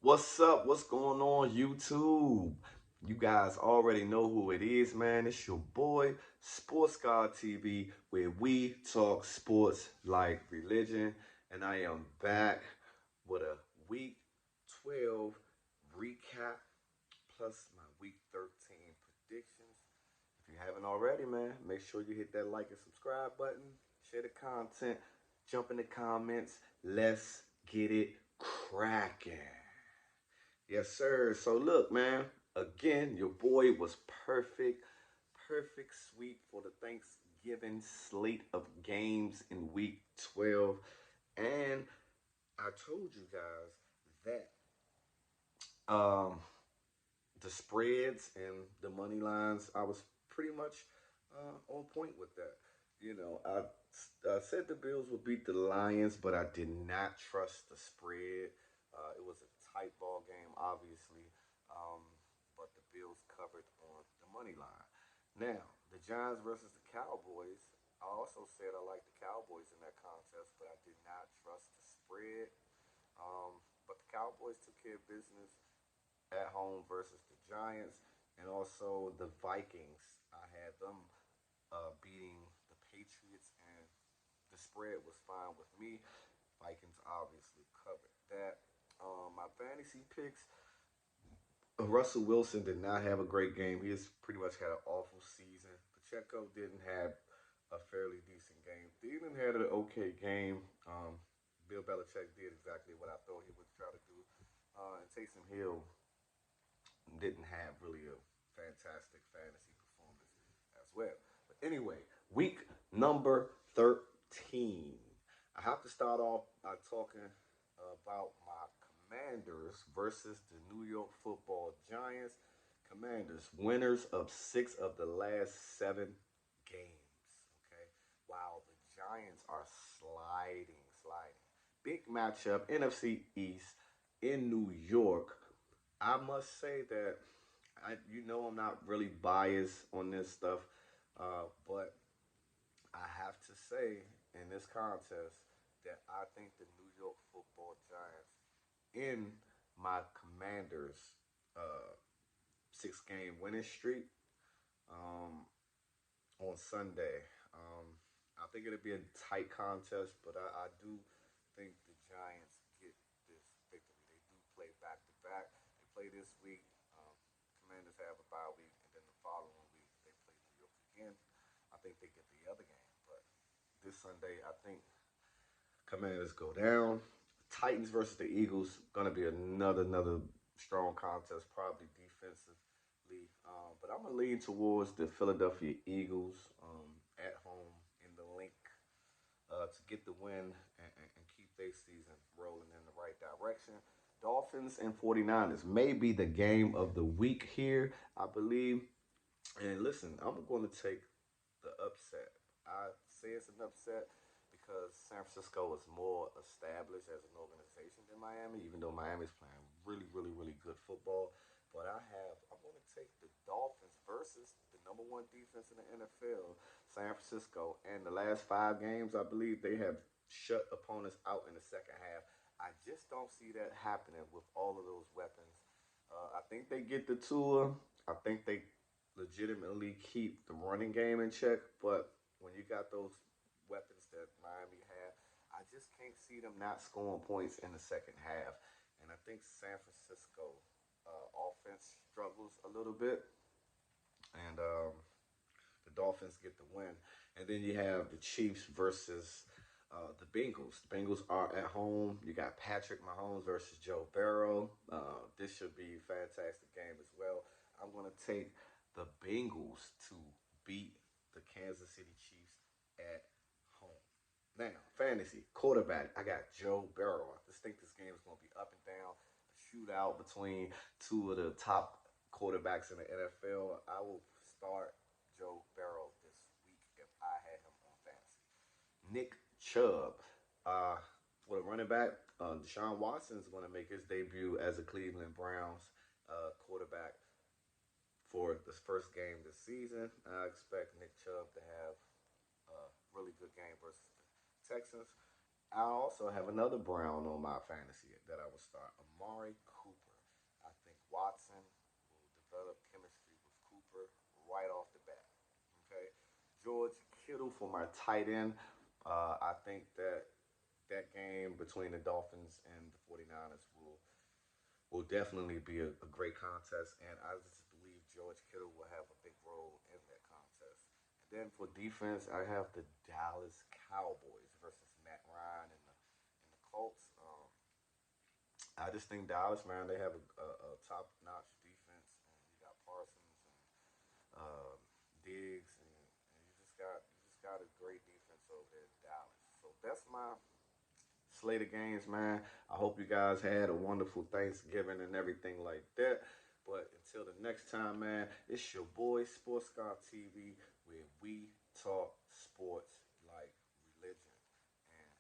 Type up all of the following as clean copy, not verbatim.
What's up? What's going on, YouTube? You guys already know who it is, man. It's your boy, Sports God TV, where we talk sports like religion. And I am back with a week 12 recap plus my week 13 predictions. If you haven't already, man, make sure you hit that like and subscribe button, share the content, jump in the comments. Let's get it cracking. Yes, sir. So look, man, again, your boy was perfect sweep for the Thanksgiving slate of games in week 12. And I told you guys that um, the spreads and the money lines, I was pretty much on point with that. I said the Bills would beat the Lions, but I did not trust the spread. It was a tight ball game, obviously, um, but the Bills covered on the money line. Now, the Giants versus the Cowboys. I also said I liked the Cowboys in that contest, but I did not trust the spread. But the Cowboys took care of business at home versus the Giants, and also the Vikings. I had them beating the Patriots, and the spread was fine with me. Vikings obviously covered that. My fantasy picks. Russell Wilson did not have a great game. He has pretty much had an awful season. Pacheco didn't have a fairly decent game. Thielen had an okay game. Bill Belichick did exactly what I thought he would try to do. And Taysom Hill didn't have really a fantastic fantasy performance as well. But anyway, week number 13. I have to start off by talking about my Commanders versus the New York Football Giants. Commanders, winners of 6 of the last 7 games. Okay, while the Giants are sliding. Big matchup, NFC East in New York. I must say that I'm not really biased on this stuff, but I have to say in this contest that I think the New York Football Giants in my Commanders' 6 game winning streak um, on Sunday. I think it'll be a tight contest, but I do think the Giants get this victory. They do play back to back. They play this week. Um, Commanders have a bye week, and then the following week they play New York again. I think they get the other game, but this Sunday I think Commanders go down. Titans versus the Eagles gonna be another strong contest, probably defensively. But I'm gonna lean towards the Philadelphia Eagles at home in the link to get the win and keep their season rolling in the right direction. Dolphins and 49ers may be the game of the week here, I believe. And listen, I'm going to take the upset. I say it's an upset because San Francisco is more established as an organization than Miami, even though Miami's playing really good football. But I'm going to take the Dolphins versus the number one defense in the NFL, San Francisco. And the last 5 games, I believe they have shut opponents out in the second half. I just don't see that happening with all of those weapons. I think they get the tour. I think they legitimately keep the running game in check. But when you got those weapons that Miami have, I just can't see them not scoring points in the second half. And I think San Francisco offense struggles a little bit, and the Dolphins get the win. And then you have the Chiefs versus the Bengals. The Bengals are at home. You got Patrick Mahomes versus Joe Burrow. This should be a fantastic game as well. I'm going to take the Bengals to beat the Kansas City Chiefs at home. Now, fantasy quarterback. I got Joe Burrow. I just think this game is going to be up and down. A shootout between two of the top quarterbacks in the NFL. I will start Joe Burrow this week if I had him on fantasy. Nick Chubb, for the running back, Deshaun Watson is going to make his debut as a Cleveland Browns quarterback for this first game this season. I expect Nick Chubb to have a really good game versus the Texans. I also have another Brown on my fantasy that I will start. Amari Cooper. I think Watson will develop chemistry with Cooper right off the bat. Okay. George Kittle for my tight end. I think that game between the Dolphins and the 49ers will definitely be a great contest, and I just believe George Kittle will have a big role in that contest. And then for defense, I have the Dallas Cowboys versus Matt Ryan and the Colts. I just think Dallas, man, they have a top-notch defense, and you got Parsons and uh, Diggs, and you just got a great defense over there in Dallas. So that's my slate of games, man. I hope you guys had a wonderful Thanksgiving and everything like that. But until the next time, man, it's your boy Sports Scar TV, where we talk sports like religion. And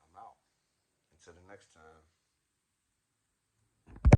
I'm out. Until the next time.